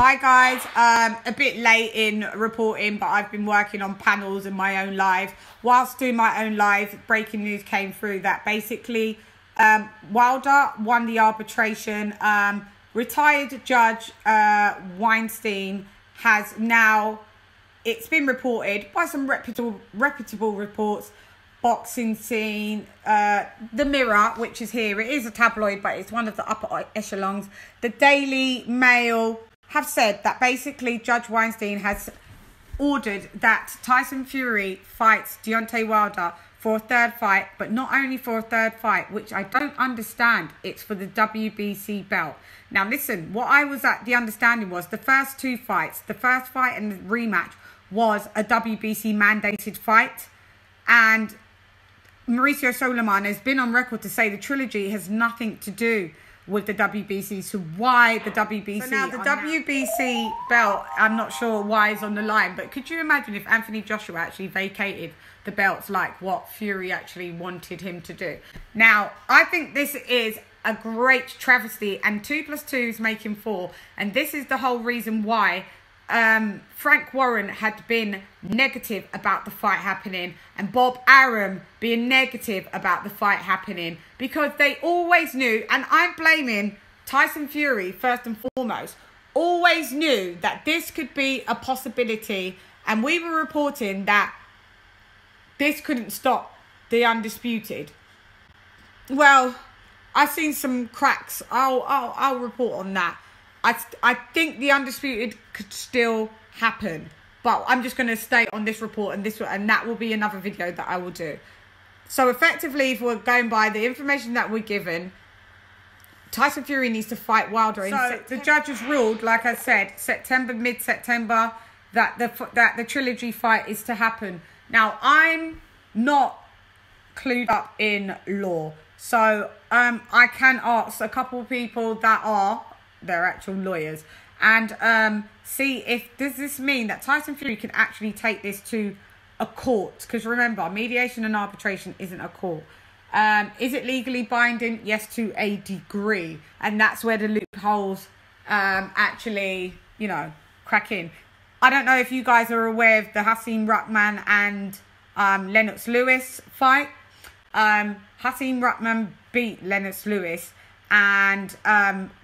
Hi guys, a bit late in reporting, but I've been working on panels in my own live. Whilst doing my own live, breaking news came through that basically Wilder won the arbitration. Retired Judge Weinstein has now, it's been reported by some reputable reports, Boxing Scene, The Mirror, which is here. It is a tabloid, but it's one of the upper echelons. The Daily Mail have said that basically Judge Weinstein has ordered that Tyson Fury fights Deontay Wilder for a third fight, but not only for a third fight, which I don't understand. It's for the WBC belt. Now listen, what I was at the understanding was the first two fights, the first fight and the rematch, was a WBC mandated fight, and Mauricio Solomon has been on record to say the trilogy has nothing to do with the WBC. So why the WBC? So now the WBC belt, I'm not sure why is on the line, but could you imagine if Anthony Joshua actually vacated the belts like what Fury actually wanted him to do? Now, I think this is a great travesty, and 2 + 2 is making 4. And this is the whole reason why Frank Warren had been negative about the fight happening, and Bob Arum being negative about the fight happening, because they always knew, and I'm blaming Tyson Fury first and foremost, always knew that this could be a possibility, and we were reporting that this couldn't stop the Undisputed. Well, I've seen some cracks. I'll report on that. I think the Undisputed could still happen, but I'm just going to stay on this report, and that will be another video that I will do. So effectively, if we're going by the information that we're given, Tyson Fury needs to fight Wilder. So the judge has ruled, like I said, mid-September, that the trilogy fight is to happen. Now, I'm not clued up in law, so I can ask a couple of people that are their actual lawyers and see if does this mean that Tyson Fury can actually take this to a court, because remember, mediation and arbitration isn't a court. Is it legally binding? Yes, to a degree, and that's where the loopholes actually, you know, crack in. I don't know if you guys are aware of the Hasim Rahman and Lennox Lewis fight. Hasim Rahman beat Lennox Lewis, and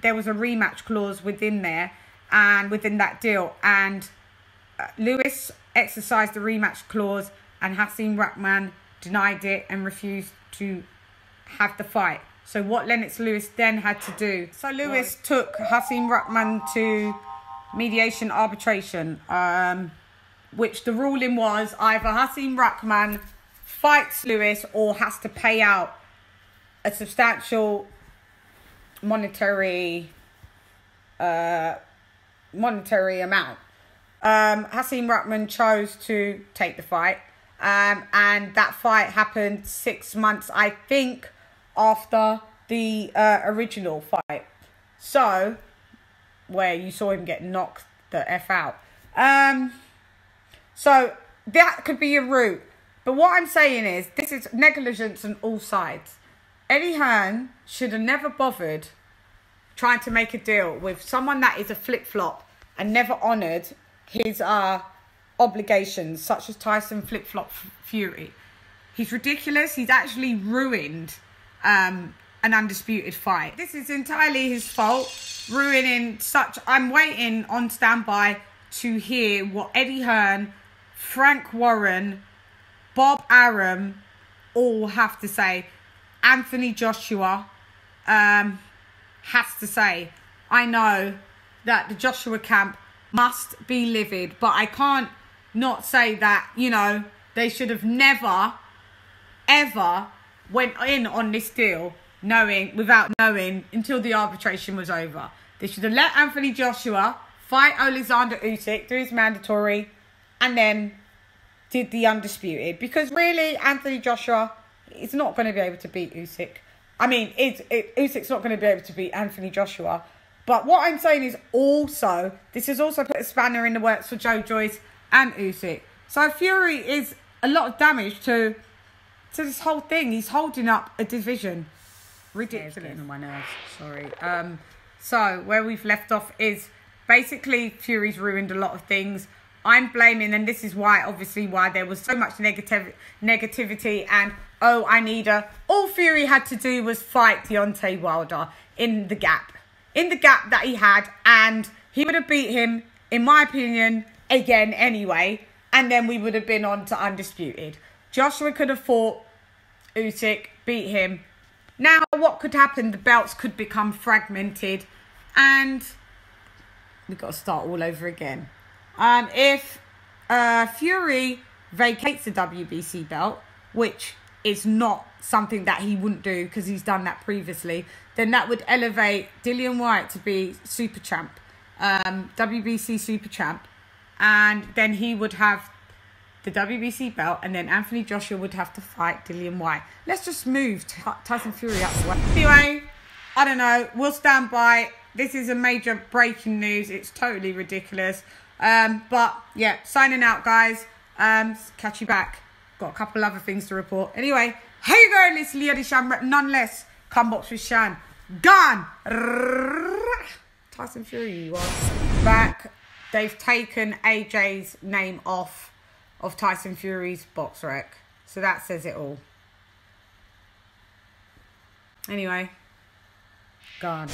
there was a rematch clause within there, and within that deal, and Lewis exercised the rematch clause, and Hasim Rahman denied it and refused to have the fight. So what Lennox Lewis then had to do, so Lewis took Hasim Rahman to mediation arbitration, which the ruling was either Hasim Rahman fights Lewis or has to pay out a substantial monetary amount. Hasim Rahman chose to take the fight, and that fight happened 6 months, I think, after the original fight, so where you saw him get knocked the F out. So that could be a route, but what I'm saying is this is negligence on all sides. Eddie Hearn should have never bothered trying to make a deal with someone that is a flip-flop and never honoured his obligations, such as Tyson flip-flop Fury. He's ridiculous. He's actually ruined an Undisputed fight. This is entirely his fault, ruining such... I'm waiting on standby to hear what Eddie Hearn, Frank Warren, Bob Arum all have to say. Anthony Joshua has to say. I know that the Joshua camp must be livid, but I can't not say that, you know, they should have never, ever went in on this deal without knowing until the arbitration was over. They should have let Anthony Joshua fight Alexander Usyk, do his mandatory, and then did the Undisputed. Because really, Anthony Joshua is not going to be able to beat Usyk. I mean, Usyk's not going to be able to beat Anthony Joshua. But what I'm saying is also, this has also put a spanner in the works for Joe Joyce and Usyk. So Fury is a lot of damage to this whole thing. He's holding up a division. Ridiculous. Getting on my nerves, sorry. So where we've left off is basically Fury's ruined a lot of things. I'm blaming, and this is why, obviously, why there was so much negativity and, oh, I need a... All Fury had to do was fight Deontay Wilder in the gap that he had, and he would have beat him, in my opinion, again anyway, and then we would have been on to undisputed. Joshua could have fought Usyk, beat him. Now, what could happen? The belts could become fragmented, and we've got to start all over again. If Fury vacates the WBC belt, which is not something that he wouldn't do because he's done that previously, then that would elevate Dillian Whyte to be super champ, WBC super champ, and then he would have the WBC belt, and then Anthony Joshua would have to fight Dillian Whyte. Let's just move Tyson Fury up the way. Anyway, I don't know. We'll stand by. This is a major breaking news. It's totally ridiculous. But yeah, signing out, guys. Catch you back. Got a couple other things to report. Anyway, hey you go, it's Lady Shan rep, none less. Come box with Shan. Gone. Tyson Fury, you are back. They've taken AJ's name off of Tyson Fury's Boxrec. So that says it all. Anyway, gone.